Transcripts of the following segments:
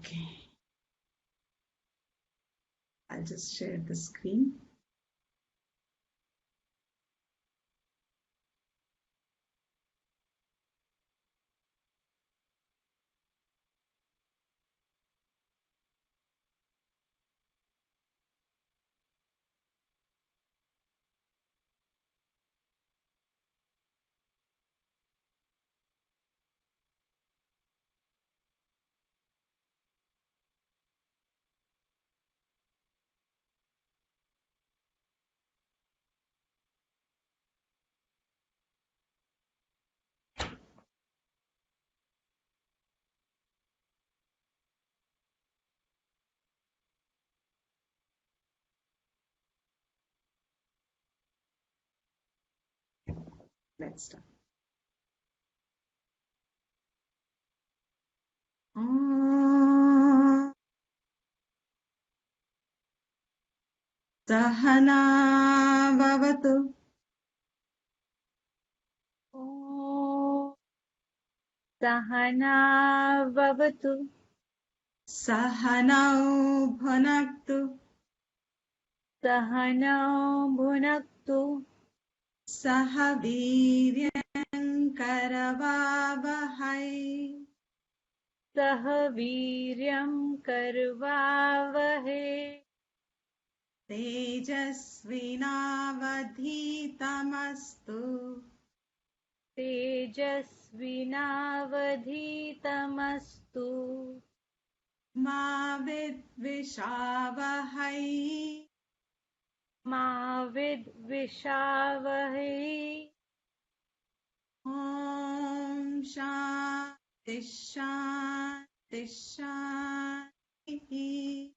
Okay. I'll just share the screen. Let's start. Sahana bhavatu. Sahana vavatu. Sahanau bhunaktu. Sahanau bhunaktu. Sahaviryam karavavahai. Sahaviryam karvavahe. Tejasvinavadhitamastu. Tejasvinavadhitamastu. Ma vidvishavahai. Ma vidvishavahe. Om Shanti Shanti Shanti.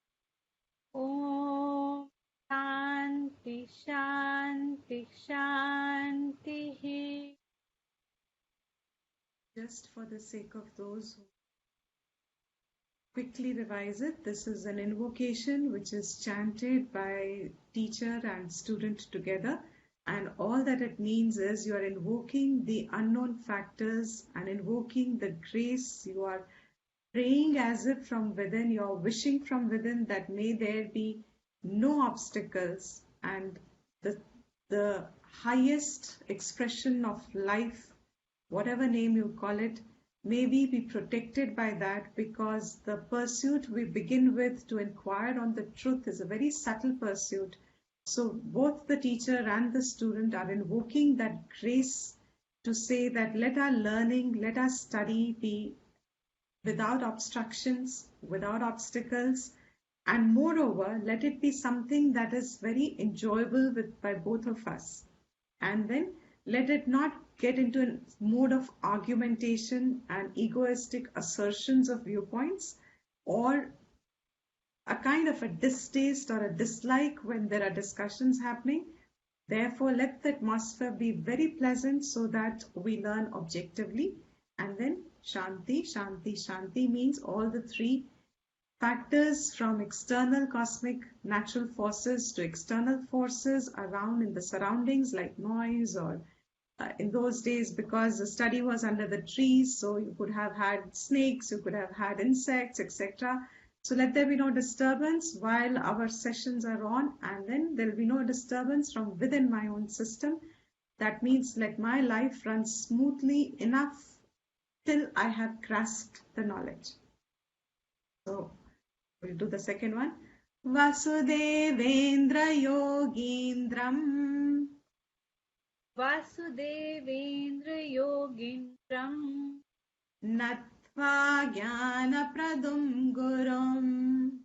Om Shanti Shanti Shanti. Just for the sake of those who quickly revise it, this is an invocation which is chanted by teacher and student together, and all that it means is you are invoking the unknown factors and invoking the grace. You are praying as if from within, you are wishing from within that may there be no obstacles, and the highest expression of life, whatever name you call it, may we be protected by that, because the pursuit we begin with to inquire on the truth is a very subtle pursuit. So both the teacher and the student are invoking that grace to say that let our learning, let our study be without obstructions, without obstacles, and moreover, let it be something that is very enjoyable by both of us. And then let it not get into a mode of argumentation and egoistic assertions of viewpoints, or a kind of a distaste or a dislike when there are discussions happening. Therefore, let the atmosphere be very pleasant so that we learn objectively. And then Shanti, Shanti, Shanti means all the three factors, from external cosmic natural forces to external forces around in the surroundings like noise, or in those days, because the study was under the trees, so you could have had snakes, you could have had insects, etc. So let there be no disturbance while our sessions are on, and then there will be no disturbance from within my own system. That means let my life run smoothly enough till I have grasped the knowledge. So we'll do the second one. Vasudevendra Yogindram. Vasudevendra Yogindram. Natva Jnanapradum Gurum.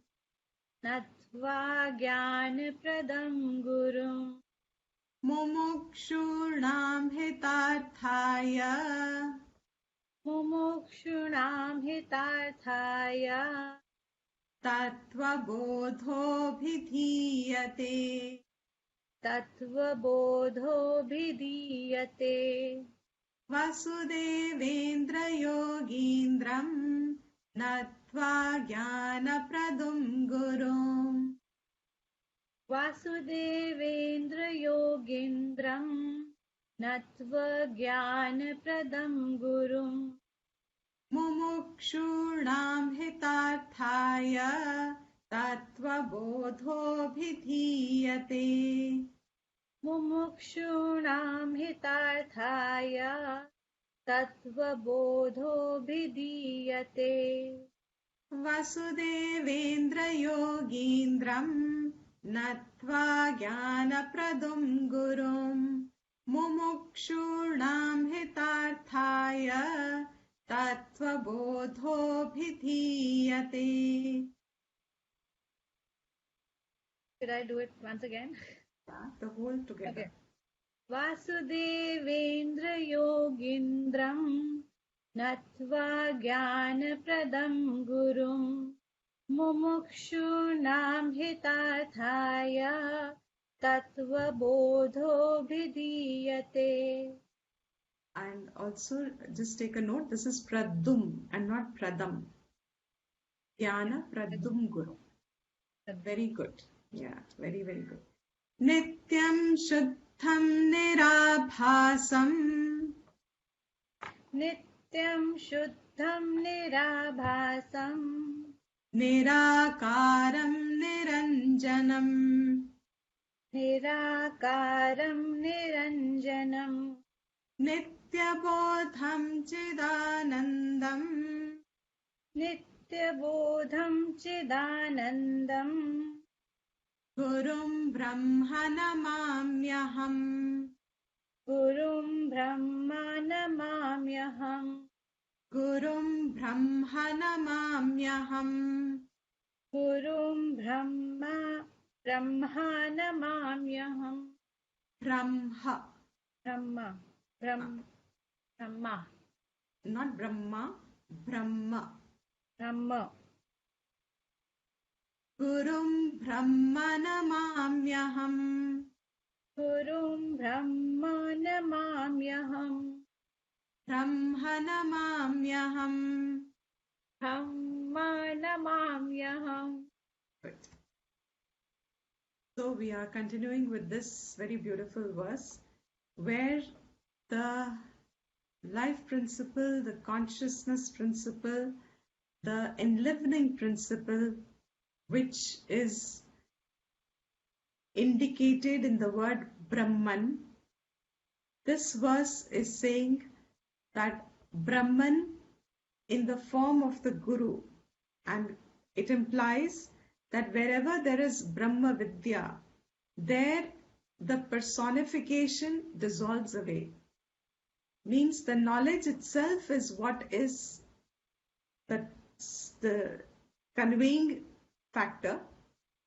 Natva Jnanapradam Gurum. Mumukshunam Hitarthaya. Mumukshunam Hitarthaya. Tattva Bodho Bhidhiyate. Tattva Bodho Bhidhiyate. Vasudevendra Yogindram. Natva Jnanapradum Gurum. Vasudevendra Yogindram. Natva Jnanapradam Gurum. मुमुक्षूणां हितार्थाय तत्त्वबोधोऽभिधीयते. मुमुक्षूणां हितार्थाय तत्त्वबोधोऽभिधीयते. वसुदेवेन्द्रयोगीन्द्रं नत्वा ज्ञानप्रदं गुरुं मुमुक्षूणां हितार्थाय तत्त्वबोधोऽभिधीयते. Should I do it once again? The whole together. Okay. वासुदेवेन्द्रयोगीन्द्रं नत्वा ज्ञानप्रदं गुरुं मुमुक्षूणां हितार्थाय तत्त्वबोधोऽभिधीयते. And also just take a note, this is Pradum and not Pradam. Jnana Pradum Guru. Very good. Yeah, very, very good. Nityam Shuddham Nirabhasam. नित्यं शुद्धं निराभासं Nirakaram Niranjanam. निराकारं निरञ्जनं Nityabodham Chidanandam. नित्यबोधं चिदानन्दं Gurum Brahma Namamyaham. गुरुं ब्रह्मा नमाम्यहम् Gurum Brahma Namamyaham. गुरुं ब्रह्मा नमाम्यहम् Brahma. Brahma Brahma Not Brahma, Brahma. Brahma Gurum Brahma Namamyaham. गुरुं ब्रह्मा नमाम्यहम् Brahma Namamyaham. Brahma नमाम्यहम्. Good. So we are continuing with this very beautiful verse where the life principle, the consciousness principle, the enlivening principle, which is indicated in the word Brahman. This verse is saying that Brahman in the form of the Guru, and it implies that wherever there is Brahma Vidya, there the personification dissolves away. Means the knowledge itself is what is the conveying factor,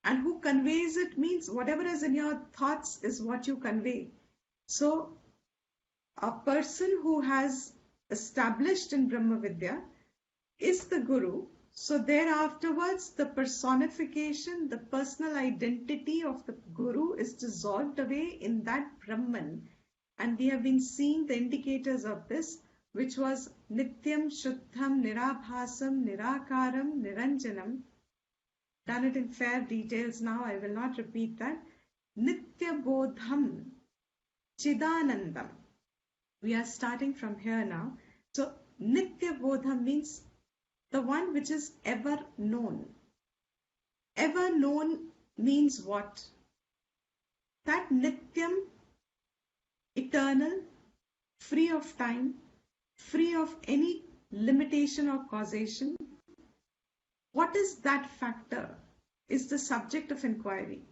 and who conveys it means whatever is in your thoughts is what you convey. So a person who has established in Brahma Vidya is the Guru. So there afterwards the personification, the personal identity of the Guru is dissolved away in that Brahman. And we have been seeing the indicators of this, which was Nityam, Shuddham, Nirabhasam, Nirakaram, Niranjanam. Done it in fair details now, I will not repeat that. Nitya Bodham, Chidanandam. We are starting from here now. So Nitya Bodham means the one which is ever known. Ever known means what? That Nityam, eternal, free of time, free of any limitation or causation. What is that factor is the subject of inquiry.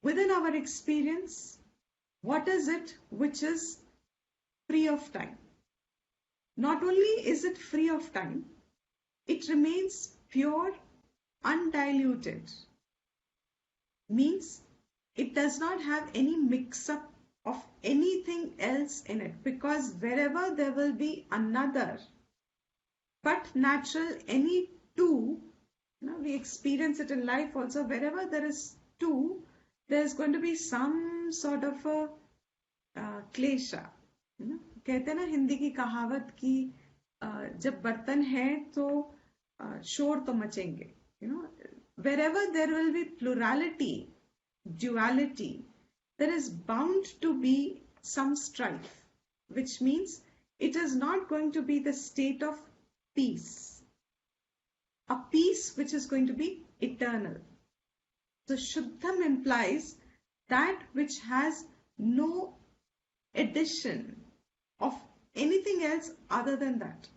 Within our experience, what is it which is free of time? Not only is it free of time, it remains pure, undiluted. Means it does not have any mix-up of anything else in it, because wherever there will be another, but natural, any two, we experience it in life also, wherever there is two, there is going to be some sort of a क्लेशा. कहते हैं ना हिंदी की कहावत की जब बर्तन है तो शोर तो मचेंगे. Wherever there will be plurality, duality, there is bound to be some strife, which means it is not going to be the state of peace, a peace which is going to be eternal. So Shuddham implies that which has no addition of anything else other than that.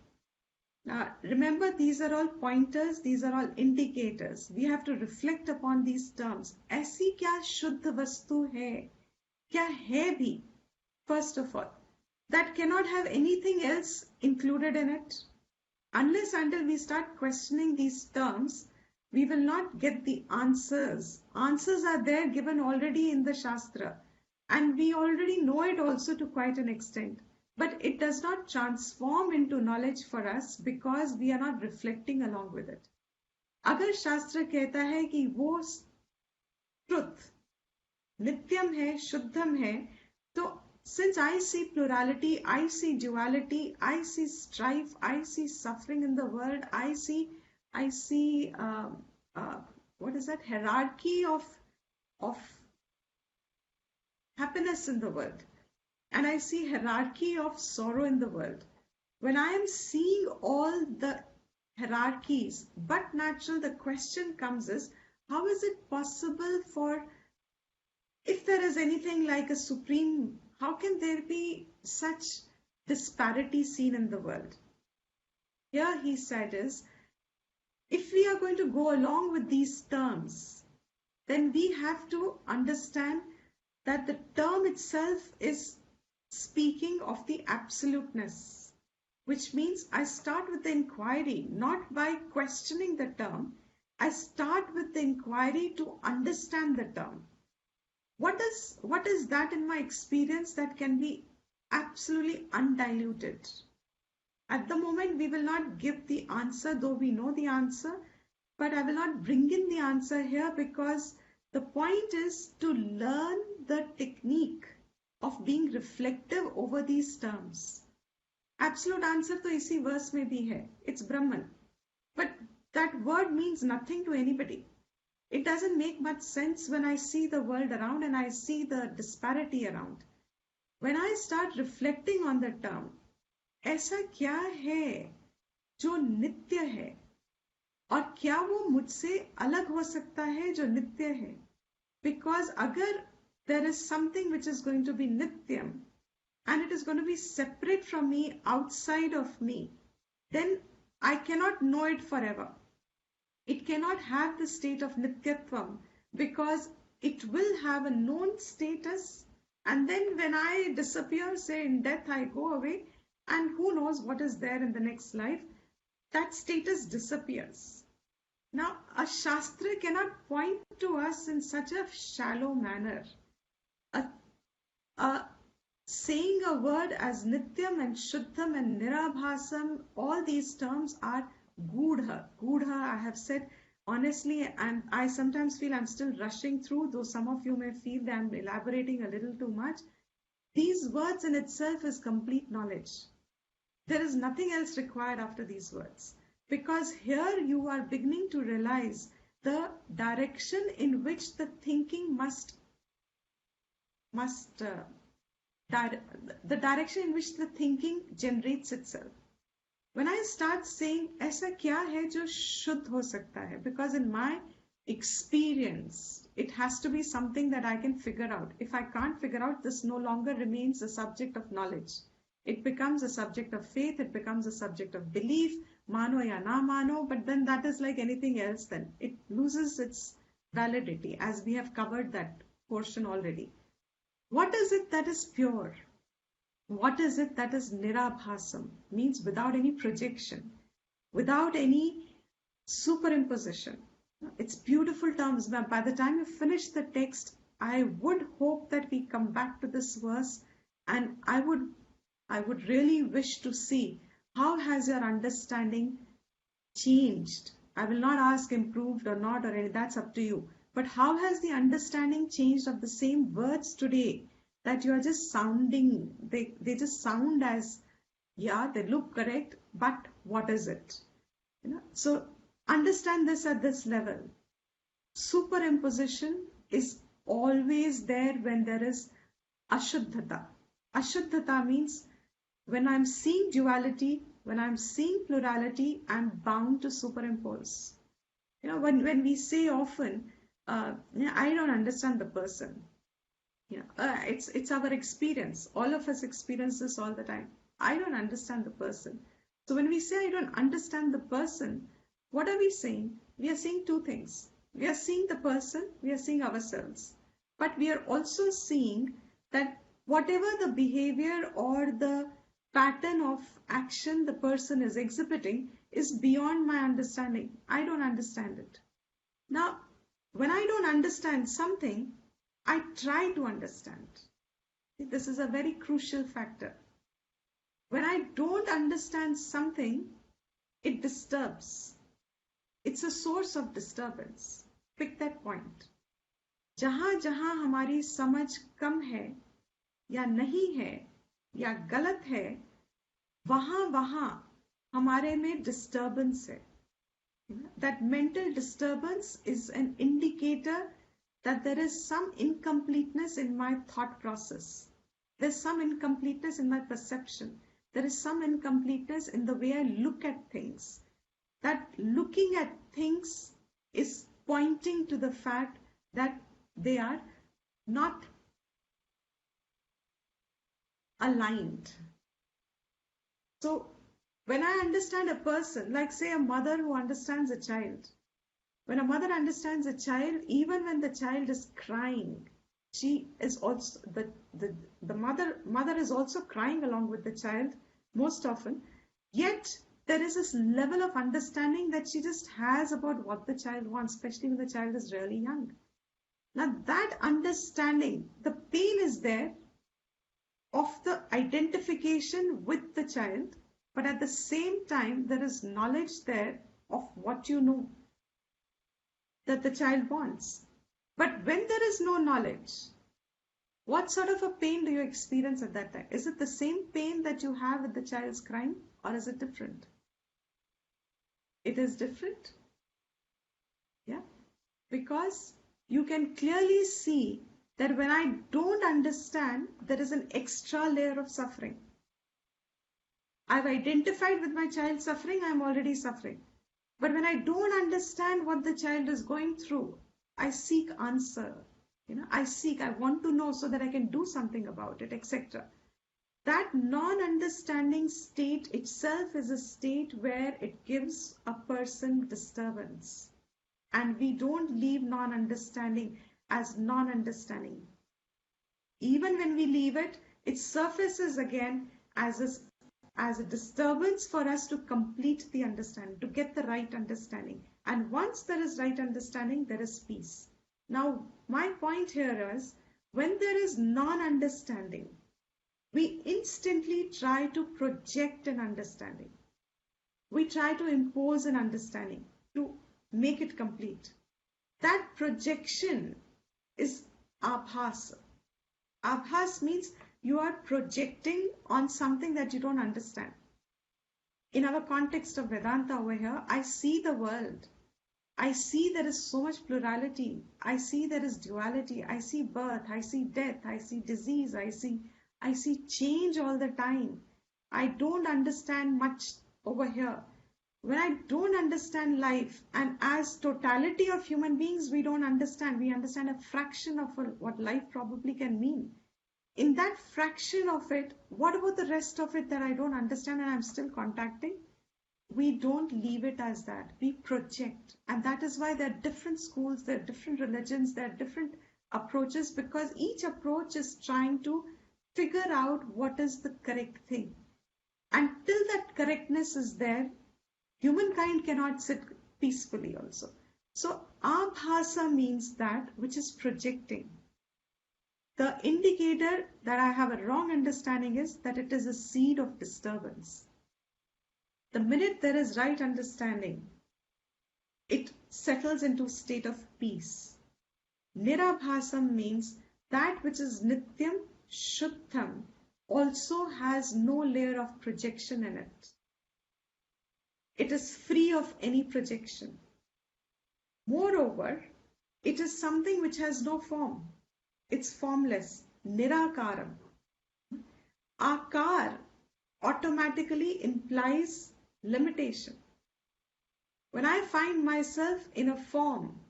Now, remember, these are all pointers, these are all indicators. We have to reflect upon these terms. ऐसी क्या शुद्ध वस्तु है? क्या है भी? First of all, that cannot have anything else included in it. Unless until we start questioning these terms, we will not get the answers. Answers are there given already in the Shastra, and we already know it also to quite an extent. But it does not transform into knowledge for us because we are not reflecting along with it. अगर शास्त्र कहता है कि वो truth नित्यम है, शुद्धम है, तो since I see plurality, I see duality, I see strife, I see suffering in the world, I see what is that, hierarchy of happiness in the world, and I see hierarchy of sorrow in the world. When I am seeing all the hierarchies but natural, the question comes is, how is it possible for, if there is anything like a supreme, how can there be such disparity seen in the world? Here he said is, if we are going to go along with these terms, then we have to understand that the term itself is speaking of the absoluteness, which means I start with the inquiry, not by questioning the term. I start with the inquiry to understand the term. What is that in my experience that can be absolutely undiluted? At the moment, we will not give the answer, though we know the answer, but I will not bring in the answer here because the point is to learn the technique of being reflective over these terms. Absolute answer to isi verse mein bhi hai. It's Brahman. But that word means nothing to anybody. It doesn't make much sense when I see the world around and I see the disparity around. When I start reflecting on the term, ऐसा क्या है जो नित्य है और क्या वो मुझसे अलग हो सकता है जो नित्य है? Because अगर there is something which is going to be nityam and it is going to be separate from me, outside of me, then I cannot know it forever. It cannot have the state of nityatvam because it will have a known status, and then when I disappear, say in death I go away, and who knows what is there in the next life, that status disappears. Now, a Shastra cannot point to us in such a shallow manner. Saying a word as Nityam and Shuddham and Nirabhasam, all these terms are Gudha. Gudha, I have said honestly, and I sometimes feel I'm still rushing through, though some of you may feel that I'm elaborating a little too much. These words in itself is complete knowledge. There is nothing else required after these words. Because here you are beginning to realize the direction in which the thinking the direction in which the thinking generates itself. When I start saying, ऐसा क्या है जो शुद्ध हो सकता है? Because in my experience, it has to be something that I can figure out. If I can't figure out, this no longer remains a subject of knowledge. It becomes a subject of faith, it becomes a subject of belief, mano ya na mano, but then that is like anything else then. It loses its validity, as we have covered that portion already. What is it that is pure? What is it that is nirabhasam? Means without any projection, without any superimposition. It's beautiful terms. By the time you finish the text, I would hope that we come back to this verse, and I would really wish to see how has your understanding changed. I will not ask improved or not, or any, that's up to you. But how has the understanding changed of the same words today that you are just sounding, they just sound as, yeah, they look correct, but what is it? So understand this at this level. Superimposition is always there when there is ashuddhata. Ashuddhata means When I'm seeing duality, when I'm seeing plurality, I'm bound to superimpose. When we say often, I don't understand the person. It's our experience. All of us experience this all the time. I don't understand the person. So when we say I don't understand the person, what are we saying? We are saying two things. We are seeing the person, we are seeing ourselves. But we are also seeing that whatever the behavior or the pattern of action the person is exhibiting is beyond my understanding. I don't understand it. Now, when I don't understand something, I try to understand. This is a very crucial factor. When I don't understand something, it disturbs. It's a source of disturbance. Pick that point. जहां जहां हमारी समझ कम है या नहीं है या गलत है, वहां वहां हमारे में disturbance है. That mental disturbance is an indicator that there is some incompleteness in my thought process. There's some incompleteness in my perception. There is some incompleteness in the way I look at things. That looking at things is pointing to the fact that they are not aligned. So when I understand a person, like say a mother who understands a child, when a mother understands a child, even when the child is crying, she is also the mother is also crying along with the child most often. Yet there is this level of understanding that she just has about what the child wants, especially when the child is really young. Now that understanding, the pain is there of the identification with the child, but at the same time there is knowledge there of what you know that the child wants. But when there is no knowledge, what sort of a pain do you experience at that time? Is it the same pain that you have with the child's crying, or is it different? It is different. Yeah, because you can clearly see that when I don't understand, there is an extra layer of suffering. I've identified with my child's suffering, I'm already suffering. But when I don't understand what the child is going through, I seek answer. I want to know so that I can do something about it, etc. That non-understanding state itself is a state where it gives a person disturbance. And we don't leave non-understanding as non-understanding. Even when we leave it, it surfaces again as a disturbance for us to complete the understanding, to get the right understanding. And once there is right understanding, there is peace. Now, my point here is, when there is non-understanding, we instantly try to project an understanding. We try to impose an understanding to make it complete. That projection is abhas. Abhas means you are projecting on something that you don't understand. In our context of Vedanta over here, I see the world. I see there is so much plurality. I see there is duality. I see birth. I see death. I see disease. I see change all the time. I don't understand much over here. When I don't understand life, and as totality of human beings, we don't understand. We understand a fraction of what life probably can mean. In that fraction of it, what about the rest of it that I don't understand and I'm still contacting? We don't leave it as that. We project. And that is why there are different schools, there are different religions, there are different approaches, because each approach is trying to figure out what is the correct thing. Until that correctness is there, humankind cannot sit peacefully also. So abhasa means that which is projecting. The indicator that I have a wrong understanding is that it is a seed of disturbance. The minute there is right understanding, it settles into a state of peace. Nirabhasam means that which is nityam, shuddham, also has no layer of projection in it. It is free of any projection. Moreover, it is something which has no form. It's formless, nirakaram. Akar automatically implies limitation. When I find myself in a form,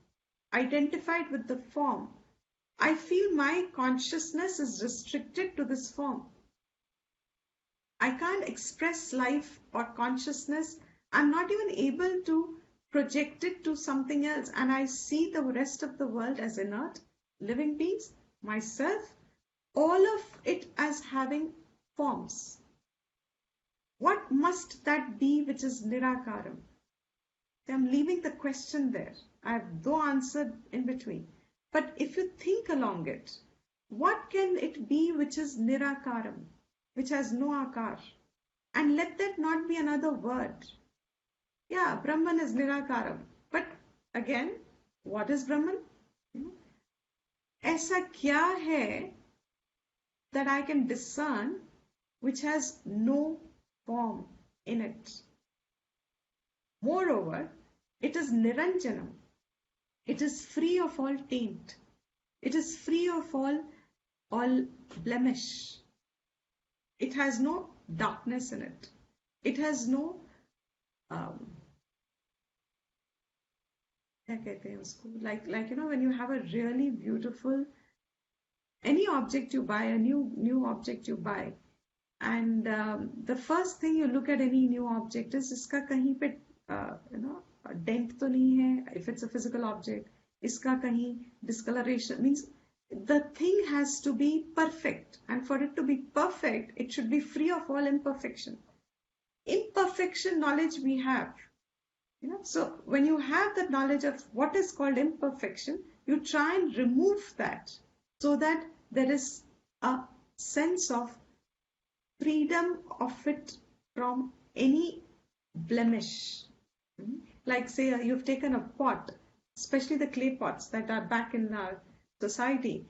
identified with the form, I feel my consciousness is restricted to this form. I can't express life or consciousness. I'm not even able to project it to something else. And I see the rest of the world as inert, living beings, myself, all of it as having forms. What must that be which is Nirakaram? I'm leaving the question there. I have no answer in between. But if you think along it, what can it be which is Nirakaram, which has no akar? And let that not be another word. Yeah, Brahman is Nirakaram. But again, what is Brahman? ऐसा क्या है that I can discern which has no form in it? Moreover, it is Niranjanam. It is free of all taint. It is free of all blemish. It has no darkness in it. It has no क्या कहते हैं उसको, like you know, when you have a really beautiful any object you buy, a new object you buy, and the first thing you look at any new object is इसका कहीं पे dent तो नहीं है, if it's a physical object, इसका कहीं discoloration, means the thing has to be perfect, and for it to be perfect, it should be free of all imperfection. Imperfection knowledge we have. So when you have the knowledge of what is called imperfection, you try and remove that so that there is a sense of freedom of it from any blemish. Like say you've taken a pot, especially the clay pots that are back in our society,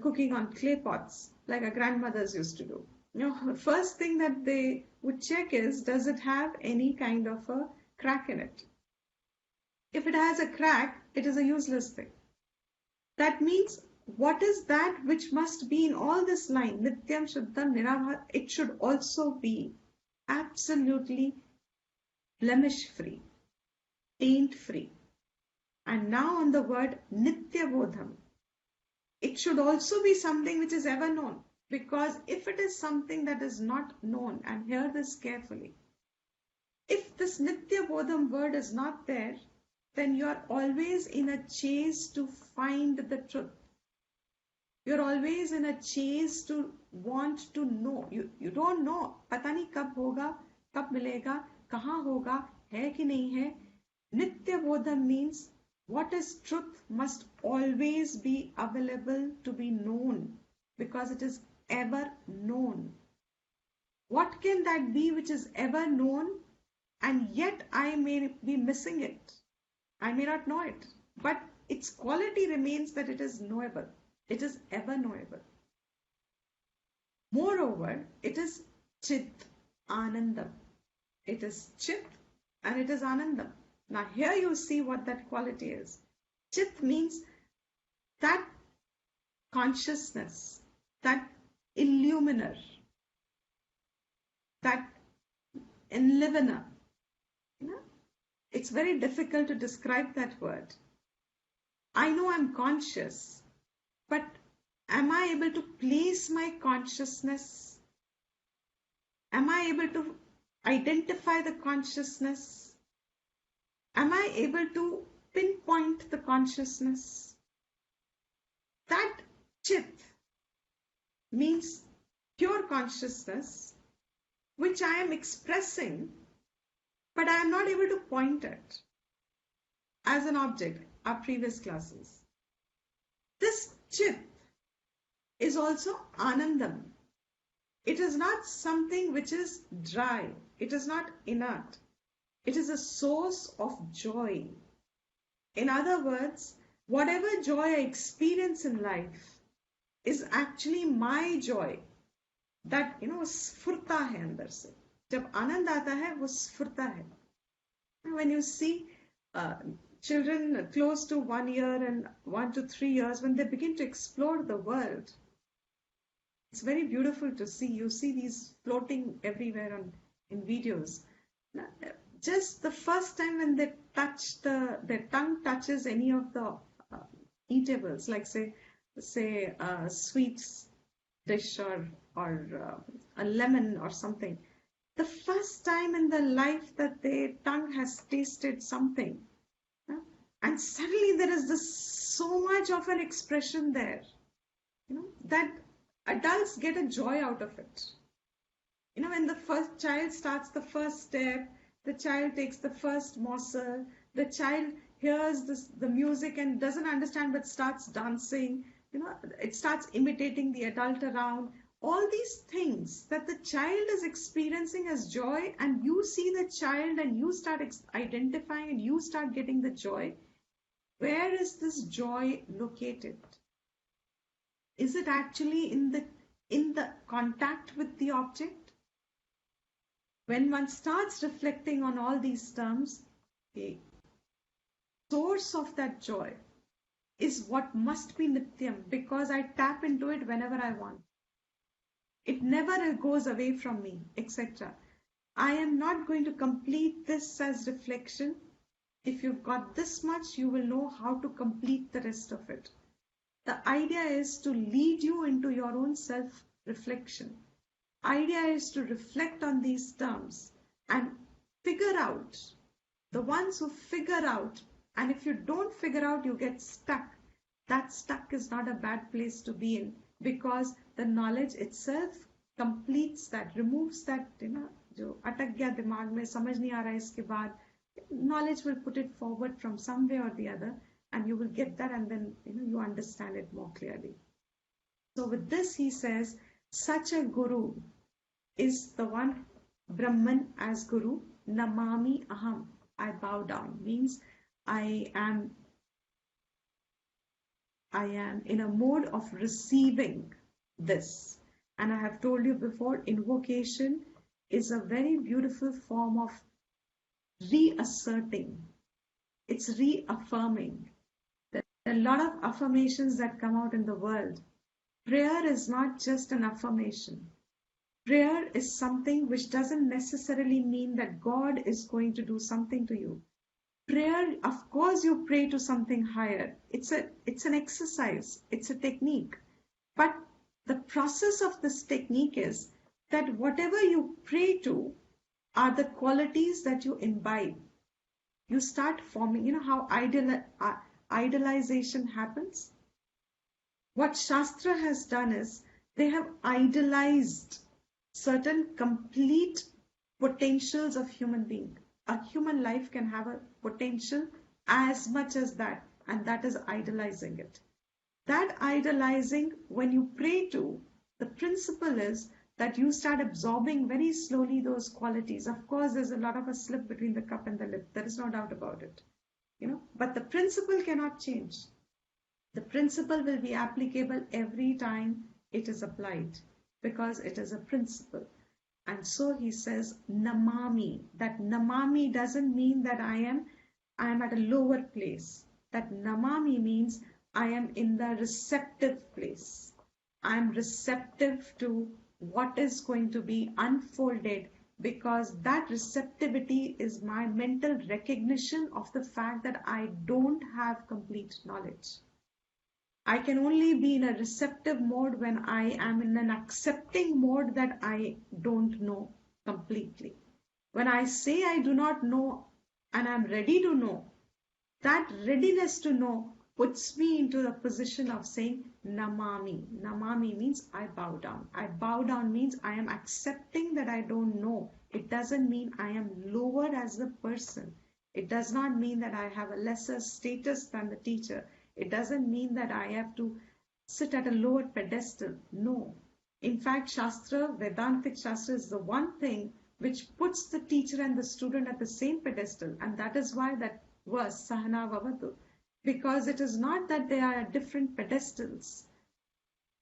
cooking on clay pots like our grandmothers used to do. The first thing that they would check is, does it have any kind of a crack in it? If it has a crack, it is a useless thing. That means, what is that which must be in all this line? Nityam, Shuddham, Nirabhar. It should also be absolutely blemish free, taint free. And now on the word Nitya Bodham, it should also be something which is ever known. Because if it is something that is not known, and hear this carefully, if this Nitya Bodham word is not there, then you are always in a chase to find the truth. You're always in a chase to want to know. You don't know. पता नहीं कब होगा, कब मिलेगा, कहाँ होगा, है कि नहीं है. Nitya Bodham means what is truth must always be available to be known, because it is ever known. What can that be which is ever known, and yet I may be missing it? I may not know it, but its quality remains that it is knowable. It is ever knowable. Moreover, it is Chit Anandam. It is Chit and it is Anandam. Now here you see what that quality is. Chit means that consciousness, that illuminer, that enlivener. It's very difficult to describe that word. I know I'm conscious, but am I able to place my consciousness? Am I able to identify the consciousness? Am I able to pinpoint the consciousness? That Chit means pure consciousness, which I am expressing, but I am not able to point it as an object, our previous classes. This Chit is also Anandam. It is not something which is dry. It is not inert. It is a source of joy. In other words, whatever joy I experience in life is actually my joy. That, स्फुरता है अंदर से. जब आनंद आता है, वो स्फुरता है. When you see children close to 1 year and 1 to 3 years, when they begin to explore the world, It's very beautiful to see. You see these floating everywhere in videos. Just the first time when they touch their tongue touches any of the eatables, like say a sweet dish or a lemon or something. The first time in their life that their tongue has tasted something, yeah, and suddenly there is this so much of an expression there, that adults get a joy out of it. When the first child starts the first step, the child takes the first morsel, the child hears the music and doesn't understand but starts dancing, it starts imitating the adult around. All these things that the child is experiencing as joy, and you see the child and you start identifying and you start getting the joy. Where is this joy located? Is it actually in the contact with the object? When one starts reflecting on all these terms, the source of that joy is what must be Nityam, because I tap into it whenever I want. It never goes away from me, etc. I am not going to complete this as reflection. If you've got this much, you will know how to complete the rest of it. The idea is to lead you into your own self-reflection. Idea is to reflect on these terms and figure out. The ones who figure out, and if you don't figure out, you get stuck. That stuck is not a bad place to be in, because the knowledge itself completes that, removes that, जो अटक गया दिमाग में, समझ नहीं आ रहा है इसके बाद, knowledge will put it forward from some way or the other, and you will get that, and then you understand it more clearly. So with this, he says, such a guru is the one, Brahman as guru, namami aham, I bow down, means I am in a mode of receiving this. And I have told you before, invocation is a very beautiful form of reasserting. It's reaffirming. There are a lot of affirmations that come out in the world. Prayer is not just an affirmation. Prayer is something which doesn't necessarily mean that God is going to do something to you. Prayer, of course, you pray to something higher. It's an exercise. It's a technique. But the process of this technique is that whatever you pray to are the qualities that you imbibe. You start forming, how idealization happens? What Shastra has done is they have idealized certain complete potentials of human being. A human life can have a potential as much as that, and that is idolizing it. That idolizing, when you pray to, the principle is that you start absorbing very slowly those qualities. Of course, there's a lot of a slip between the cup and the lip. There is no doubt about it. But the principle cannot change. The principle will be applicable every time it is applied, because it is a principle. And so he says, namami. That namami doesn't mean that I am at a lower place. That namami means I am in the receptive place. I am receptive to what is going to be unfolded, because that receptivity is my mental recognition of the fact that I don't have complete knowledge. I can only be in a receptive mode when I am in an accepting mode that I don't know completely. When I say I do not know and I'm ready to know, that readiness to know puts me into the position of saying namami. Namami means I bow down. I bow down means I am accepting that I don't know. It doesn't mean I am lower as a person. It does not mean that I have a lesser status than the teacher. It doesn't mean that I have to sit at a lower pedestal. No. In fact, Shastra, Vedantic Shastra, is the one thing which puts the teacher and the student at the same pedestal. And that is why that verse, Sahana Vavatu, because it is not that they are at different pedestals.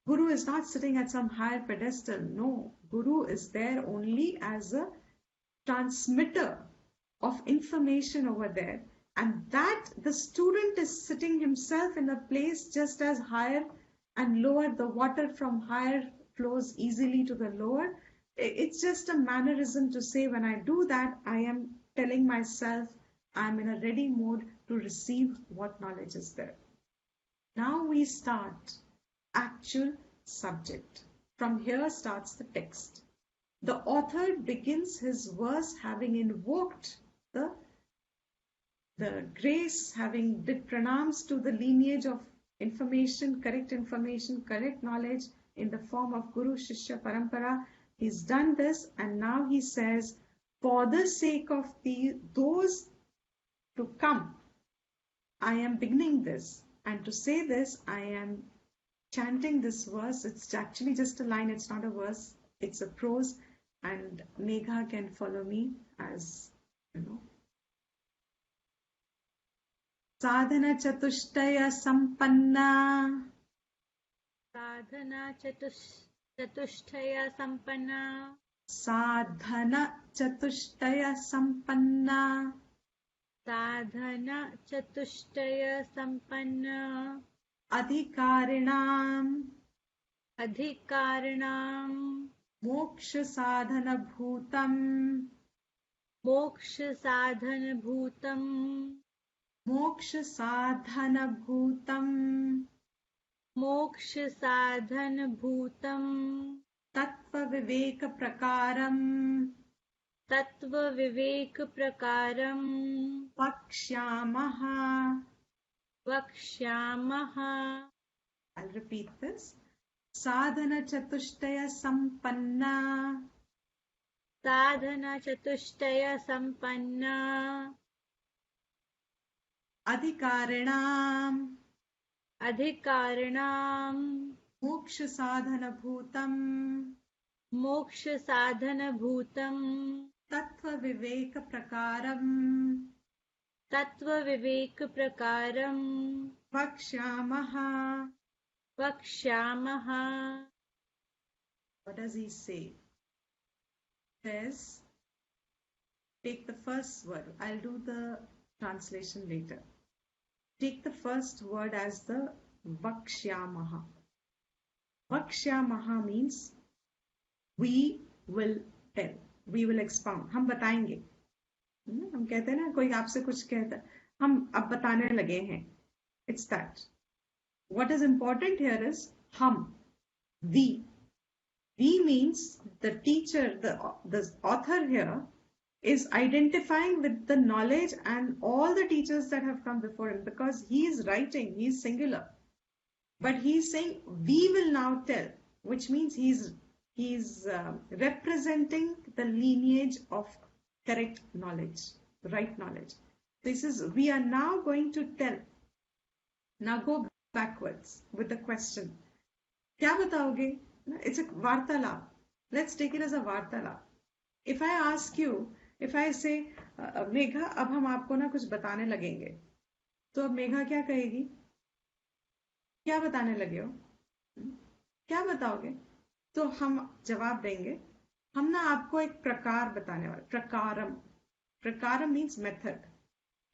Guru is not sitting at some higher pedestal. No. Guru is there only as a transmitter of information over there. And that the student is sitting himself in a place just as higher and lower, the water from higher flows easily to the lower. It's just a mannerism to say when I do that, I am telling myself I'm in a ready mode to receive what knowledge is there. Now we start actual subject. From here starts the text. The author begins his verse having invoked the grace, having did pranams to the lineage of information, correct knowledge in the form of Guru Shishya Parampara. He's done this, and now he says, for the sake of those to come, I am beginning this. And to say this, I am chanting this verse. It's actually just a line, it's not a verse, it's a prose, and Megha can follow me as you know. Sadhana chatushtaya sampanna. Sadhana chatushtaya sampanna. Sadhana chatushtaya sampanna. Sadhana chatushtaya sampanna. Adhikarinam. Adhikarinam. Moksha sadhana bhutam. Moksha sadhana bhutam. Moksha sadhana bhutam. Moksha sadhana bhutam. Tattva viveka prakaram. Tattva viveka prakaram. Vakshyamaha. Vakshyamaha. I'll repeat this. Sadhana chatushtaya sampanna. Sadhana chatushtaya sampanna. Adhikarinam. Adhikarinam. Moksha sadhana bhutam. Moksha sadhana bhutam. Tattva viveka prakaram. Tattva viveka prakaram. Vakshyamaha. Vakshyamaha. What does he say? Says, take the first word. I'll do the translation later. Take the first word as the Vakshyamaha. Vakshyamaha means we will tell, we will expound. हम बताएंगे. हम कहते हैं ना, कोई आपसे कुछ कहता है, हम अब बताने लगे हैं. It's that. What is important here is हम, we. We means the teacher, the author here is identifying with the knowledge and all the teachers that have come before him, because he is writing, he is singular. But he is saying, we will now tell, which means he's representing the lineage of correct knowledge, right knowledge. This is, we are now going to tell. Now go backwards with the question. क्या बताओगे? It's a vartalap. Let's take it as a vartalap. If I ask you, if I say, Megha, अब हम आपको ना कुछ बताने लगेंगे, तो अब मेघा क्या कहेगी? क्या बताने लगे हो? क्या बताओगे? तो हम जवाब देंगे, हम ना आपको एक प्रकार बताने वाले, प्रकारम. प्रकारम मीन्स मेथड.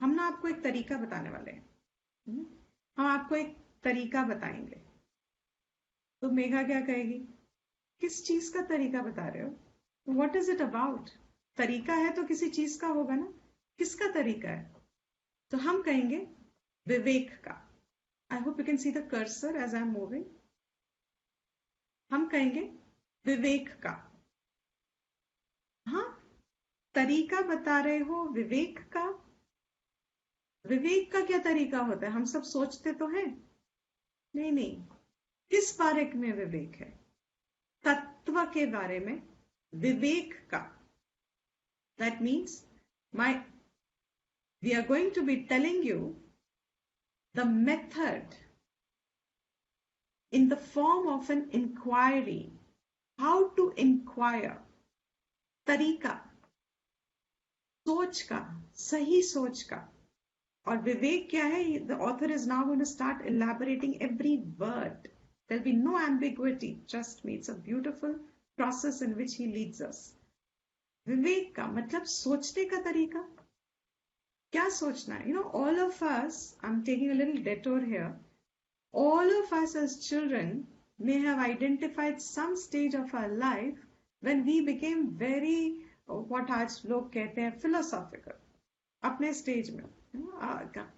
हम ना आपको एक तरीका बताने वाले हैं. हम आपको एक तरीका बताएंगे. तो मेघा क्या कहेगी? किस चीज का तरीका बता रहे हो? What is it about? तरीका है तो किसी चीज का होगा ना. किसका तरीका है? तो हम कहेंगे विवेक का. I hope you can see the cursor as I am moving. हम कहेंगे विवेक का. हाँ, तरीका बता रहे हो विवेक का. विवेक का क्या तरीका होता है? हम सब सोचते तो हैं. नहीं. किस बारे में विवेक है? तत्व के बारे में विवेक का. That means we are going to be telling you the method in the form of an inquiry. How to inquire. तरीका, सोच का, सही सोच का. और विवेक क्या है? The author is now going to start elaborating every word. There'll be no ambiguity. Trust me, it's a beautiful process in which he leads us. विवेक का मतलब सोचने का तरीका. क्या सोचना है? All of us, I'm taking a little detour here. All of us as children, may have identified some stage of our life when we became very, what आज लोग कहते हैं, philosophical. अपने stage में.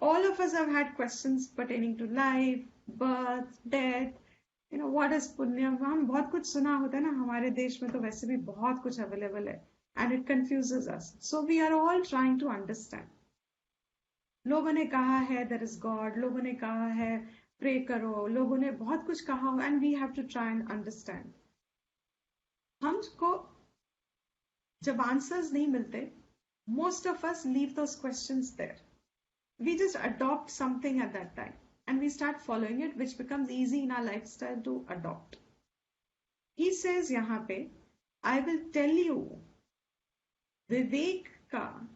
All of us have had questions pertaining to life, birth, death. What is punya? हम बहुत कुछ सुना होता है ना, हमारे देश में तो वैसे भी बहुत कुछ available है, and it confuses us. So we are all trying to understand. लोगों ने कहा है there is God, लोगों ने कहा है प्रे करो, लोगों ने बहुत कुछ कहा, and we have to try and understand. हमको जब आंसर्स नहीं मिलते, most of us leave those questions there. We just adopt something at that time and we start following it, which becomes easy in our lifestyle to adopt. He says यहाँ पे, I will tell you विवेक का,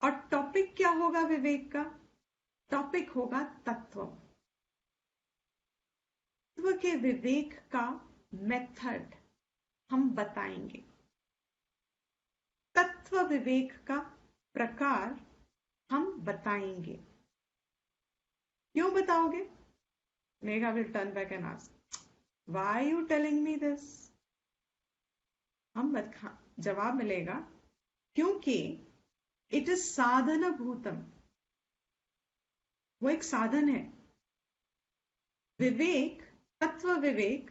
और topic क्या होगा विवेक का? Topic होगा तत्व. तत्व के विवेक का मेथड हम बताएंगे. तत्व विवेक का प्रकार हम बताएंगे. क्यों बताओगे? Megha will turn back and ask, why are you telling me this? हम जवाब मिलेगा, क्योंकि it is साधन भूतम. वो एक साधन है. विवेक, तत्व विवेक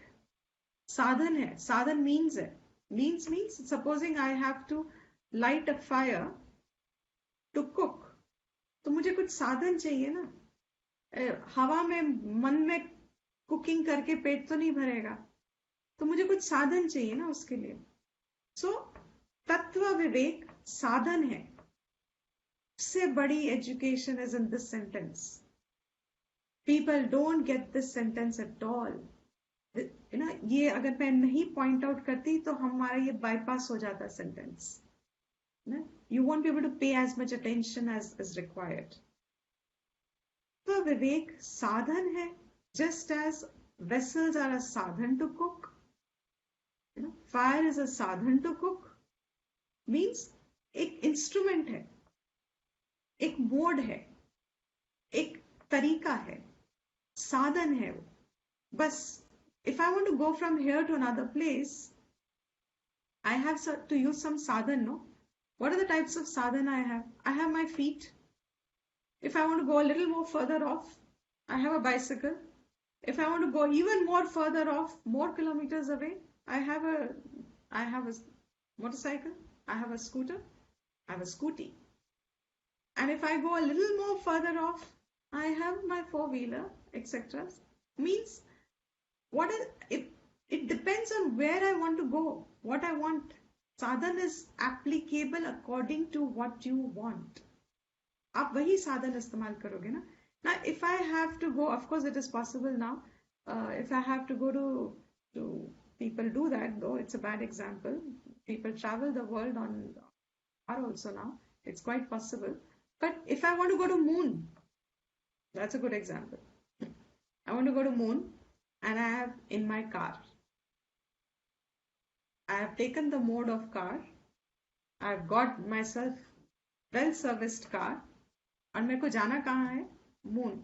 साधन है. साधन means है. Means supposing I have to light a fire to cook, तो मुझे कुछ साधन चाहिए ना. हवा में मन में कुकिंग करके पेट तो नहीं भरेगा, तो मुझे कुछ साधन चाहिए ना उसके लिए. सो तत्व विवेक साधन है. उससे बड़ी education is in this sentence. People don't get this sentence at all. ये अगर मैं नहीं पॉइंट आउट करती तो हमारा ये बाईपास हो जाता sentence. You won't be able to pay as much attention as is required. So Vivek sadhan hai, just as vessels are a sadhan to cook. Fire is a sadhan to cook. Means एक instrument है, एक mode है, एक तरीका है, साधन है वो. बस if I want to go from here to another place, I have to use some sadhan, no? What are the types of sadhana I have? I have my feet. If I want to go a little more further off, I have a bicycle. If I want to go even more further off, more kilometers away, I have a motorcycle. I have a scooter. I have a scooty. And if I go a little more further off, I have my four-wheeler, etc. Means it depends on where I want to go, what I want. साधन is applicable according to what you want. आप वही साधन इस्तेमाल करोगे ना. Now, if I have to go, of course it is possible now. If I have to go to people do that, though it's a bad example. People travel the world on car also now. It's quite possible. But if I want to go to moon, that's a good example. I want to go to moon and I have in my car. I have taken the mode of car. I have got myself well-serviced car. और मेरे को जाना कहाँ है? Moon.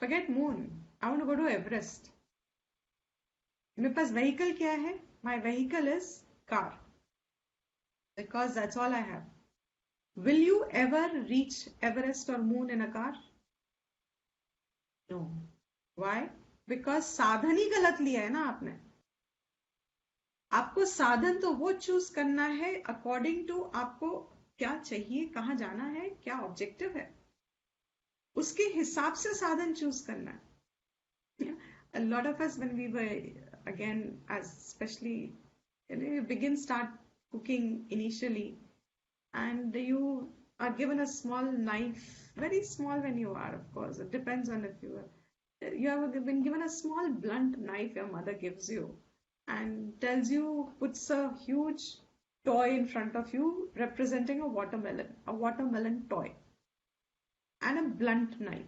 Forget moon. I want to go to Everest. मेरे पास vehicle क्या है? My vehicle is car. Because that's all I have. Will you ever reach Everest or moon in a car? No. Why? Because साधन ही गलत लिया है ना आपने. आपको साधन तो वो चूज करना है अकॉर्डिंग टू आपको क्या चाहिए, कहाँ जाना है, क्या ऑब्जेक्टिव है, उसके हिसाब से साधन चूज करना है. A lot of us when we were again as especially you start cooking initially and you are given a small knife, very small when you are, of course it depends on if you have been given a small blunt knife your mother gives you and tells you, puts a huge toy in front of you representing a watermelon toy and a blunt knife.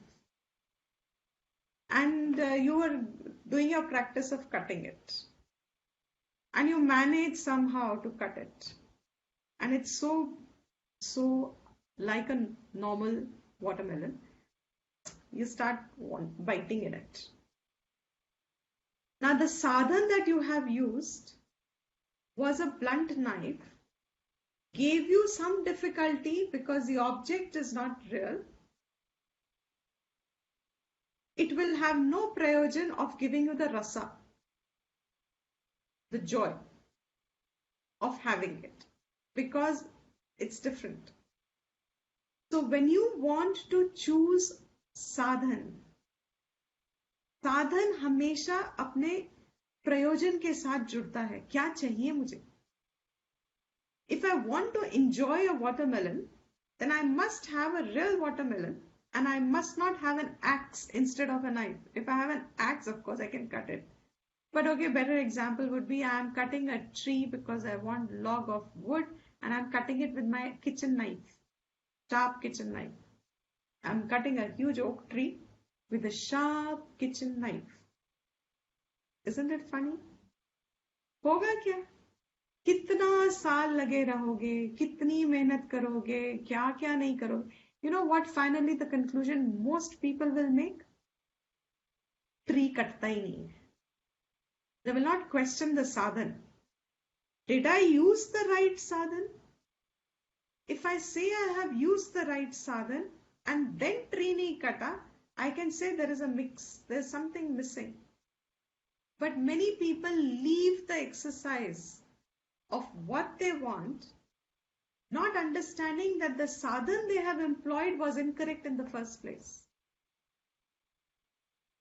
And you are doing your practice of cutting it. And you manage somehow to cut it. And it's so like a normal watermelon. You start biting in it. Now the sadhan that you have used was a blunt knife, gave you some difficulty because the object is not real. It will have no prayojan of giving you the rasa, the joy of having it, because it's different. So when you want to choose sadhan, साधन हमेशा अपने प्रयोजन के साथ जुड़ता है. क्या चाहिए मुझे? If I want to enjoy a watermelon, then I must have a real watermelon and I must not have an axe instead of a knife. If I have an axe, of course I can cut it. But okay, better example would be I am cutting a tree because I want log of wood and I'm cutting it with my kitchen knife, sharp kitchen knife. I'm cutting a huge oak tree with a sharp kitchen knife. Isn't it funny? होगा क्या? कितना साल लगे रहोगे, कितनी मेहनत करोगे, क्या क्या नहीं करोगे. You know what finally the conclusion most people will make? Tree कटता ही नहीं है. They will not question the sadhan. Did I use the right sadhan? If I say I have used the right sadhan and then tree nahi kata, I can say there is a mix, there's something missing. But many people leave the exercise of what they want, not understanding that the sadhan they have employed was incorrect in the first place.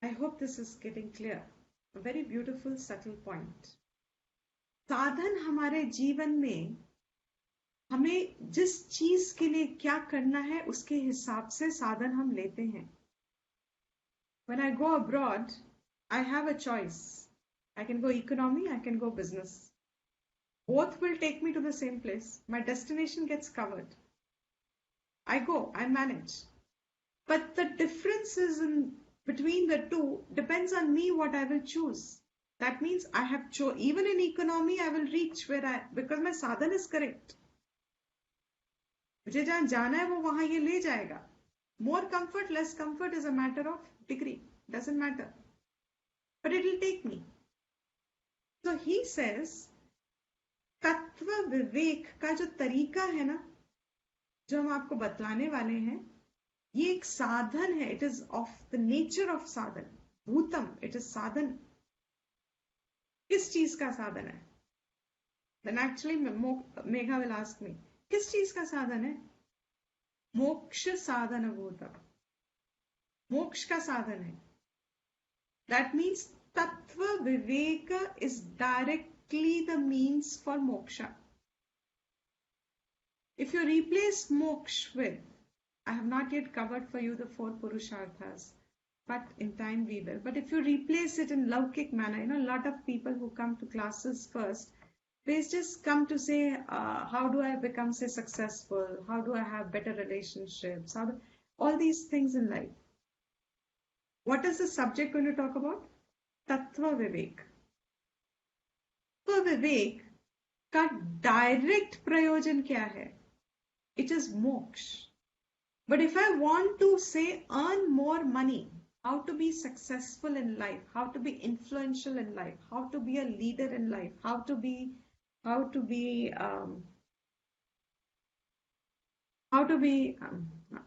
I hope this is getting clear. A very beautiful, subtle point. साधन हमारे जीवन में हमें जिस चीज के लिए क्या करना है उसके हिसाब से साधन हम लेते हैं. When I go abroad, I have a choice. I can go economy, I can go business. Both will take me to the same place. My destination gets covered. I go, I manage. But the difference is in between the two depends on me what I will choose. That means I have even in economy I will reach because my sadhan is correct. मुझे जहाँ जाना है वो वहाँ ये ले जाएगा. More comfort, less comfort is a matter of degree. Doesn't matter. But it will take me. So he says, तत्व विवेक का जो तरीका है ना, जो हम आपको बतलाने वाले हैं, ये एक साधन है. It is of the nature of sadhan. Bhutam, it is sadhan. किस चीज का साधन है? Then actually Megha will ask me, किस चीज का साधन है? मोक्ष साधन भूता. मोक्ष का साधन है. That means tattva viveka is directly the means for moksha. If you replace moksha with, I have not yet covered for you the 4 purusharthas, but in time we will. But if you replace it in laukik manner, a lot of people who come to classes first, they just come to say, how do I become, say, successful? How do I have better relationships? All these things in life. What is the subject going to talk about? Tattva Vivek. Tattva Vivek का direct prayojan क्या है? It is moksha. But if I want to say earn more money, how to be successful in life, how to be influential in life, how to be a leader in life, how to be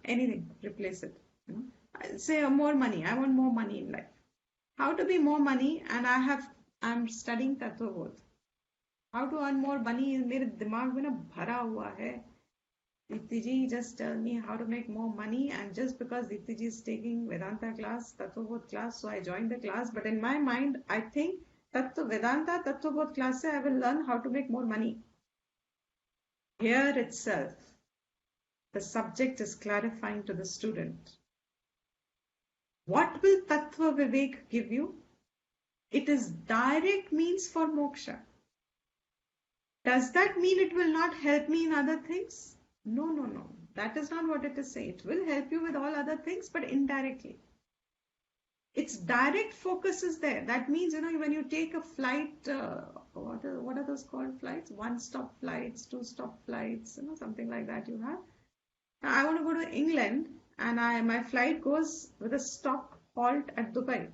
anything, replace it. Say more money. I want more money in life. How to be more money? And I'm studying Tattva Bodha. How to earn more money? मेरे दिमाग में ना भरा हुआ है. Dipti ji just tell me how to make more money, and just because Dipti ji is taking Vedanta class, Tattva Bodha class, so I joined the class. But in my mind, I think Vedanta, Tattva Bodha class, I will learn how to make more money. Here itself, the subject is clarifying to the student. What will Tattva Vivek give you? It is direct means for moksha. Does that mean it will not help me in other things? No. That is not what it is saying. It will help you with all other things, but indirectly. Its direct focus is there. That means, when you take a flight, what are those called flights? 1-stop flights, 2-stop flights, something like that you have. Now, I want to go to England, and my flight goes with a stop halt at Dubai.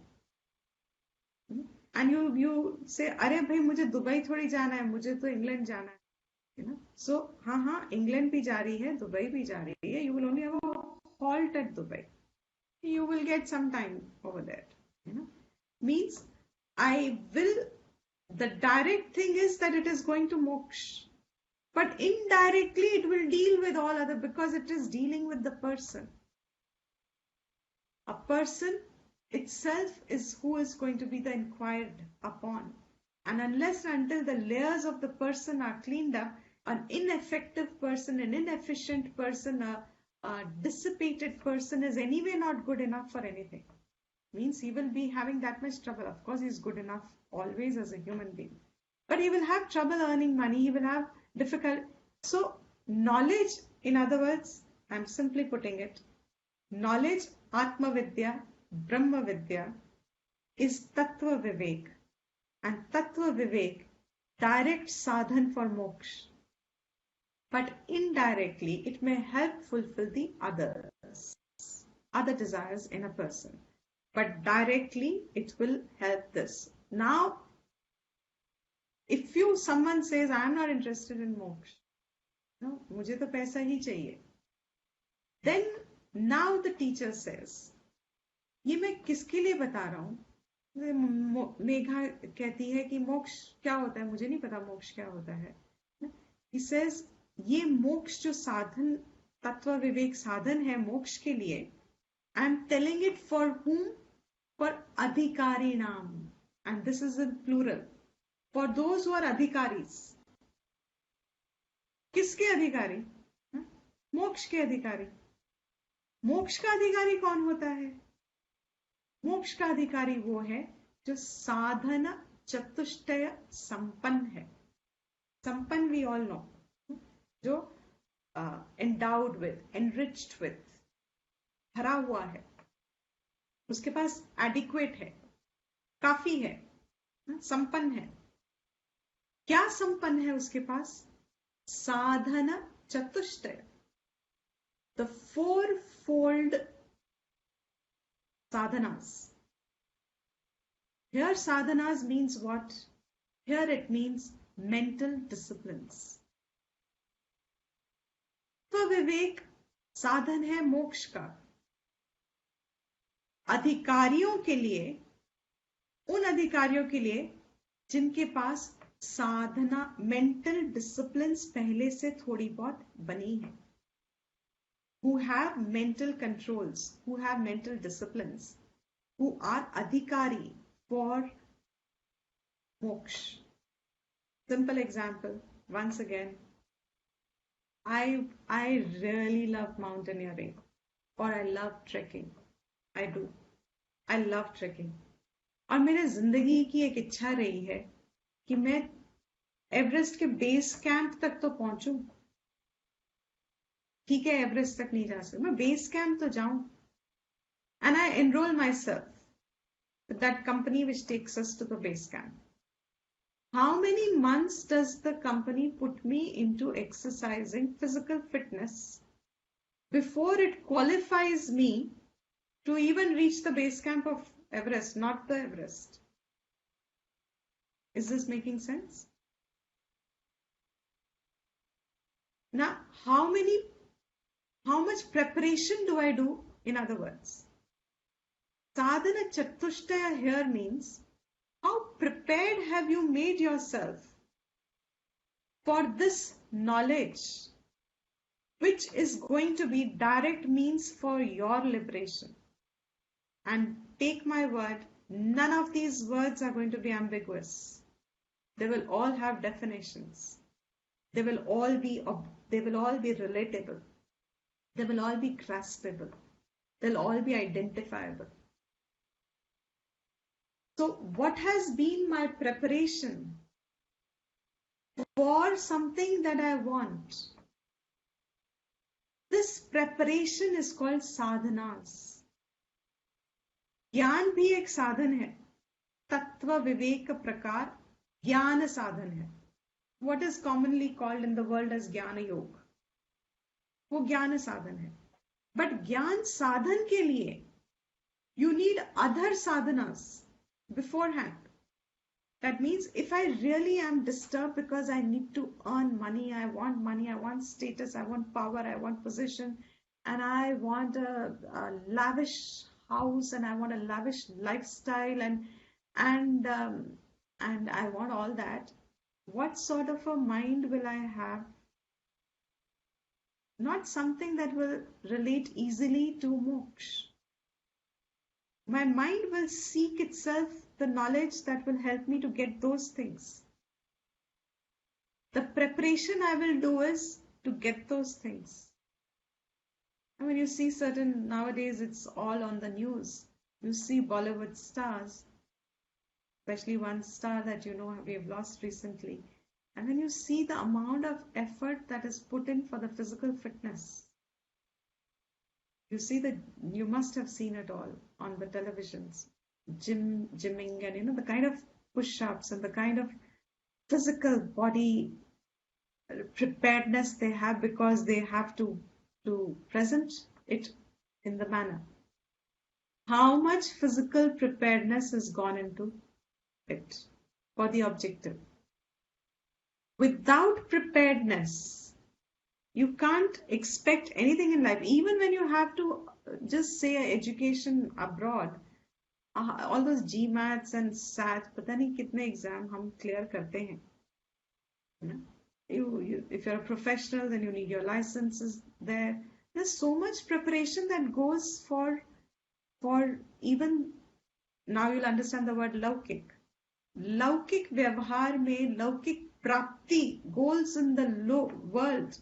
and you say, अरे भाई मुझे Dubai थोड़ी जाना है, मुझे तो England जाना है, you know. So हाँ, इंग्लैंड भी जा रही है, दुबई भी जा रही है. You will only have a halt at Dubai. You will get some time over there, you know. Means I will. The direct thing is that it is going to moksha, but indirectly it will deal with all other, because it is dealing with the person. A person itself is who is going to be the inquired upon. And unless and until the layers of the person are cleaned up, an ineffective person, an inefficient person, a dissipated person is anyway not good enough for anything. Means he will be having that much trouble. Of course, he's good enough always as a human being. But he will have trouble earning money. He will have difficult. So knowledge, in other words, I'm simply putting it, knowledge, Atma Vidya, Brahma Vidya, is Tattva Vivek. And Tattva Vivek direct sadhan for moksha. But indirectly, it may help fulfill the other desires in a person. But directly, it will help this. Now, if someone says, I am not interested in moksha, no, मुझे तो पैसा ही चाहिए, then now the teacher says, ये मैं किसके लिए बता रहा हूँ? मेघा कहती है कि मोक्ष क्या होता है, मुझे नहीं पता मोक्ष क्या होता है. He says, ये मोक्ष जो साधन, तत्व विवेक साधन है मोक्ष के लिए, I am telling it for whom? For adhikari naam. And this is in plural. For those who are adhikaris. किसके अधिकारी? मोक्ष के अधिकारी. मोक्ष का अधिकारी कौन होता है? मोक्ष का अधिकारी वो है जो साधन चतुष्टय संपन्न है. संपन्न we all know. जो endowed with, enriched with, भरा हुआ है, उसके पास adequate है, काफी है, संपन्न है. क्या संपन्न है उसके पास? साधन चतुष्टय, the fourfold sadhanas. Here sadhanas means what? Here it means mental disciplines. तो विवेक साधन है मोक्ष का. अधिकारियों के लिए, उन अधिकारियों के लिए जिनके पास साधना, मेंटल डिसिप्लिन्स पहले से थोड़ी बहुत बनी है, who have mental controls, who have mental disciplines, who are adhikari for moksha. Simple example, once again, I really love mountaineering, or I love trekking. I do. I love trekking. और मेरे जिंदगी की एक इच्छा रही है कि मैं एवरेस्ट के बेस कैंप तक तो पहुंचूं. ठीक है, एवरेस्ट तक नहीं जा सकता, मैं बेस कैंप तो जाऊं. And I enroll myself with that company which takes us to the base camp. How many months does the company put me into exercising physical fitness before it qualifies me to even reach the base camp of Everest, not the Everest? Is this making sense? Now, how much preparation do I do? In other words, sadhana chatushtaya here means, how prepared have you made yourself for this knowledge, which is going to be direct means for your liberation? And take my word, none of these words are going to be ambiguous. They will all have definitions. They will all be relatable. They will all be graspable. They'll all be identifiable. So what has been my preparation for something that I want? This preparation is called sadhanas. ज्ञान भी एक साधन है. तत्व विवेक प्रकार ज्ञान साधन है. What is commonly called in the world as ज्ञान योग, वो ज्ञान साधन है. But ज्ञान साधन के लिए you need other sadhanas beforehand. That means if I really am disturbed because I need to earn money, I want status, I want power, I want position, and I want a lavish house, and I want a lavish lifestyle, and um, and I want all that. What sort of a mind will I have? Not something that will relate easily to moksha. My mind will seek itself the knowledge that will help me to get those things. The preparation I will do is to get those things. And when you see certain, nowadays it's all on the news. You see Bollywood stars, especially one star that we have lost recently. And when you see the amount of effort that is put in for the physical fitness, you must have seen it all on the televisions, gymming, and the kind of push-ups and the kind of physical body preparedness they have, because they have to present it in the manner. How much physical preparedness has gone into it for the objective? Without preparedness, you can't expect anything in life. Even when you have to just say education abroad, all those GMATs and SAT, पता नहीं कितने exam हम clear करते हैं. If you're a professional, then you need your licenses there. There's so much preparation that goes for even, now you'll understand the word laukik. Laukik vyavhar mein, laukik prapti, goals in the world,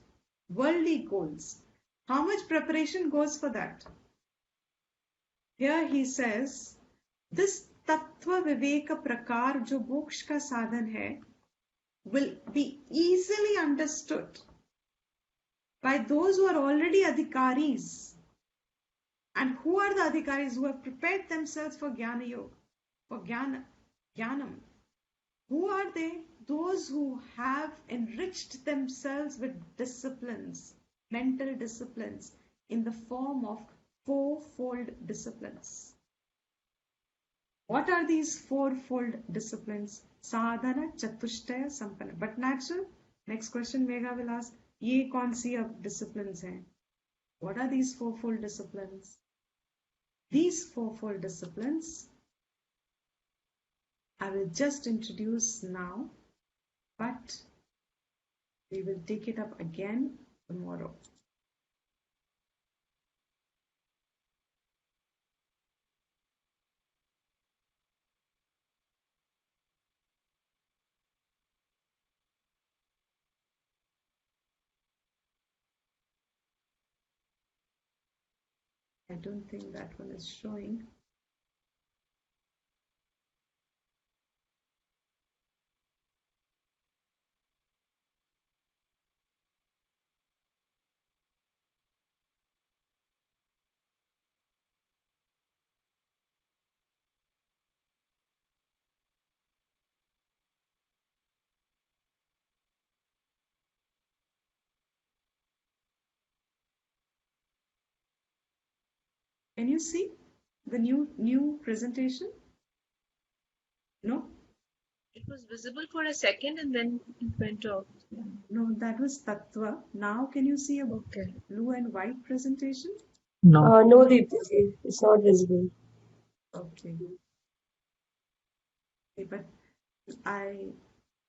worldly goals. How much preparation goes for that? Here he says, this tattva viveka prakar jo moksha ka sadhan hai, will be easily understood by those who are already adhikaris. And who are the adhikaris? Who have prepared themselves for jnana yoga, for jnanam. Who are they? Those who have enriched themselves with disciplines, mental disciplines, in the form of fourfold disciplines. What are these fourfold disciplines? Sadhana, chatushtaya, sampanna. But natural, next question Megha will ask, ye kaun si ab disciplines hain? What are these fourfold disciplines? These fourfold disciplines I will just introduce now, but we will take it up again tomorrow. I don't think that one is showing. Can you see the new presentation? No? It was visible for a second and then it went off. No, that was Tattva. Now can you see a blue and white presentation? No. No, Deepti, it's not visible. Okay. Okay, but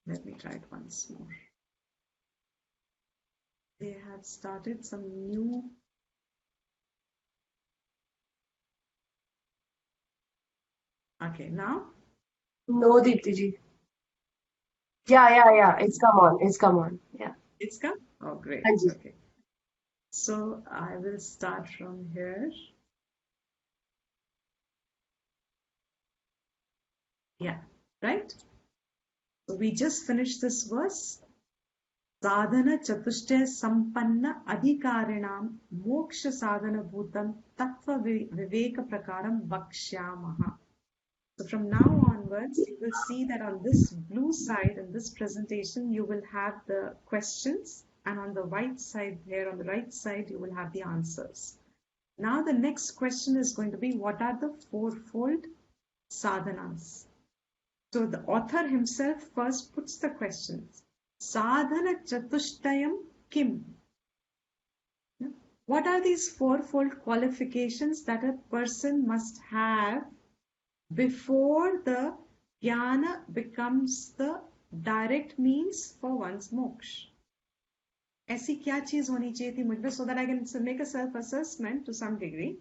let me try it once more. They have started some new. Okay, now? No, Deepti ji. Yeah. It's come on. Yeah. It's come? Oh, great. Thank you. Okay. So I will start from here. Yeah, right? So we just finished this verse. Sadhana chatushtaya sampanna adhikarinam moksha sadhana bhutam tattva viveka prakaram vakshyamaha. So from now onwards, you will see that on this blue side in this presentation, you will have the questions, and on the white side here, on the right side, you will have the answers. Now the next question is going to be, what are the fourfold sadhanas? So the author himself first puts the questions. Sadhana chatushtayam kim? What are these fourfold qualifications that a person must have before the jnana becomes the direct means for one's moksha? ऐसी क्या चीज होनी चाहिए थी मुझ में so that I can make a self-assessment to some degree.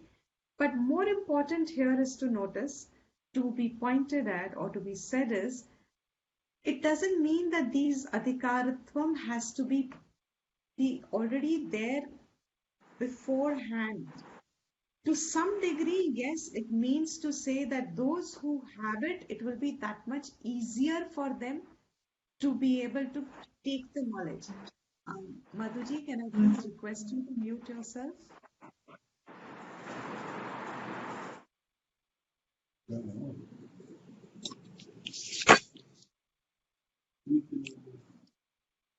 But more important here is to notice, to be pointed at or to be said is, it doesn't mean that these adhikaratvam has to be already there beforehand. To some degree, yes, it means to say that those who have it, it will be that much easier for them to be able to take the knowledge. Madhuji, can I please request you to mute yourself?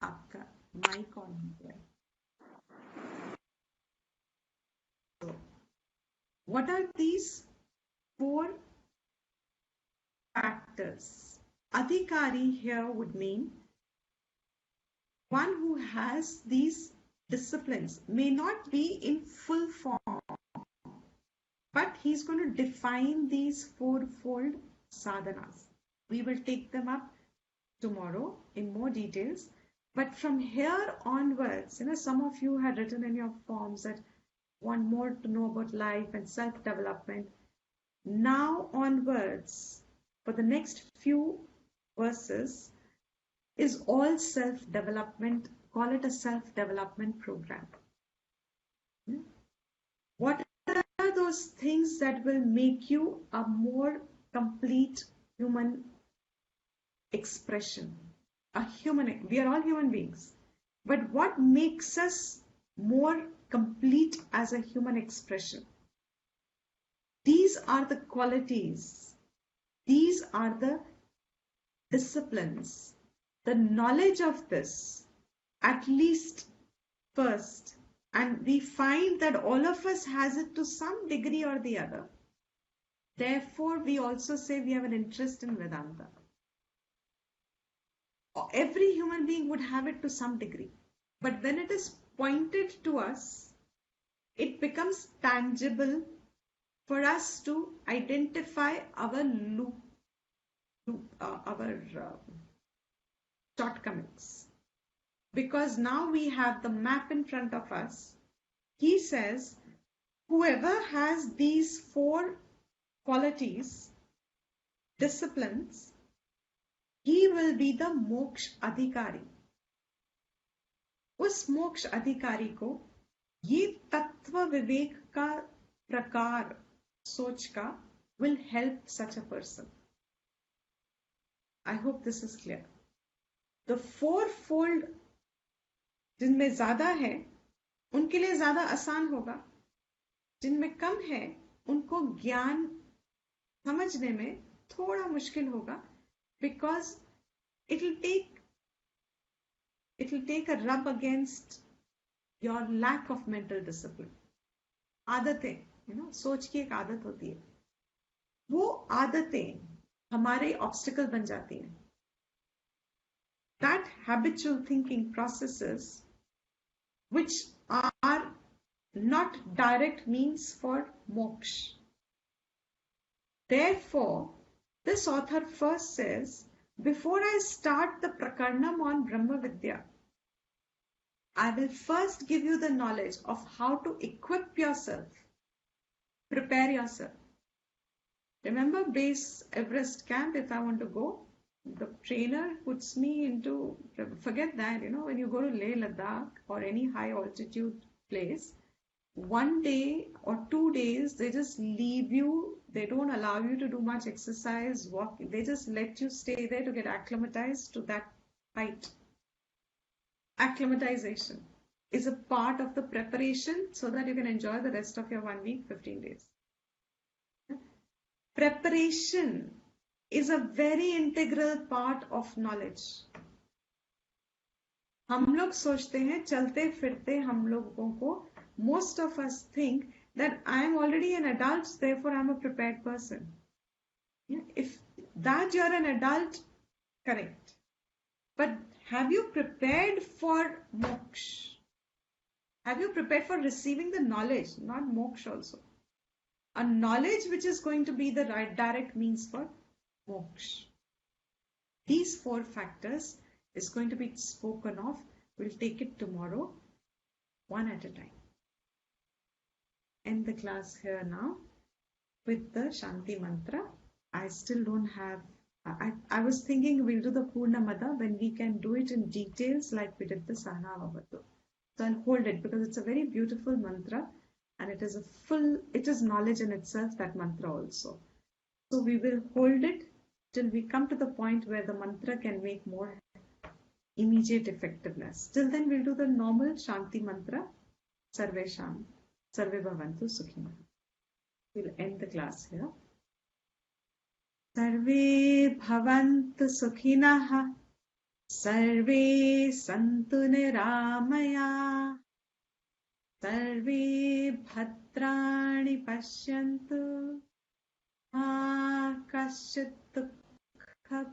आपका mic on है. So, what are these four factors? Adhikari here would mean one who has these disciplines, may not be in full form, but he's going to define these fourfold sadhanas. We will take them up tomorrow in more details. But from here onwards, some of you had written in your forms that want more to know about life and self-development. Now onwards, for the next few verses, is all self-development. Call it a self-development program. What are those things that will make you a more complete human expression? We are all human beings. But what makes us more complete as a human expression? These are the qualities. These are the disciplines. The knowledge of this, at least first, and we find that all of us has it to some degree or the other. Therefore, we also say we have an interest in Vedanta. Every human being would have it to some degree. But when it is pointed to us, it becomes tangible for us to identify our shortcomings. Because now we have the map in front of us. He says, whoever has these four qualities, disciplines, he will be the moksha adhikari. उस मोक्ष अधिकारी को ये तत्व विवेक का प्रकार सोच का will help such a person. I hope this is clear. The fourfold जिनमें ज्यादा है उनके लिए ज्यादा आसान होगा, जिनमें कम है उनको ज्ञान समझने में थोड़ा मुश्किल होगा, because it will take a rub against your lack of mental discipline. आदतें, सोच की एक आदत होती है, वो आदतें हमारे ऑब्स्टिकल बन जाती हैं. That habitual thinking processes which are not direct means for moksha. Therefore, this author first says, before I start the prakarnam on Brahma Vidya, I will first give you the knowledge of how to equip yourself, prepare yourself. Remember base Everest camp, if I want to go, the trainer puts me into, forget that, when you go to Leh Ladakh or any high altitude place, 1 day or 2 days, they just leave you. They don't allow you to do much exercise, walk. They just let you stay there to get acclimatized to that height. Acclimatization is a part of the preparation so that you can enjoy the rest of your 1 week, 15 days. Preparation is a very integral part of knowledge. हम लोग सोचते हैं चलते फिरते हम लोगों को, most of us think that I am already an adult, therefore I am a prepared person. If that you're an adult, correct. But have you prepared for moksha? Have you prepared for receiving the knowledge, not moksha also? A knowledge which is going to be the right direct means for moksha. These 4 factors is going to be spoken of. We'll take it tomorrow, one at a time. End the class here now with the Shanti mantra. I still don't have, I was thinking we'll do the Purnamada when we can do it in details like we did the Sahana Vavatu. So I'll hold it because it's a very beautiful mantra and it is knowledge in itself, that mantra also. So we will hold it till we come to the point where the mantra can make more immediate effectiveness. Till then we'll do the normal Shanti mantra, Sarvesham, Sarve Bhavantu Sukhina. We'll end the class here. Sarve Bhavantu Sukhinaha, Sarve Santu Niramaya, Sarve Bhadrani Pashyantu, Ma Kasyat Dukha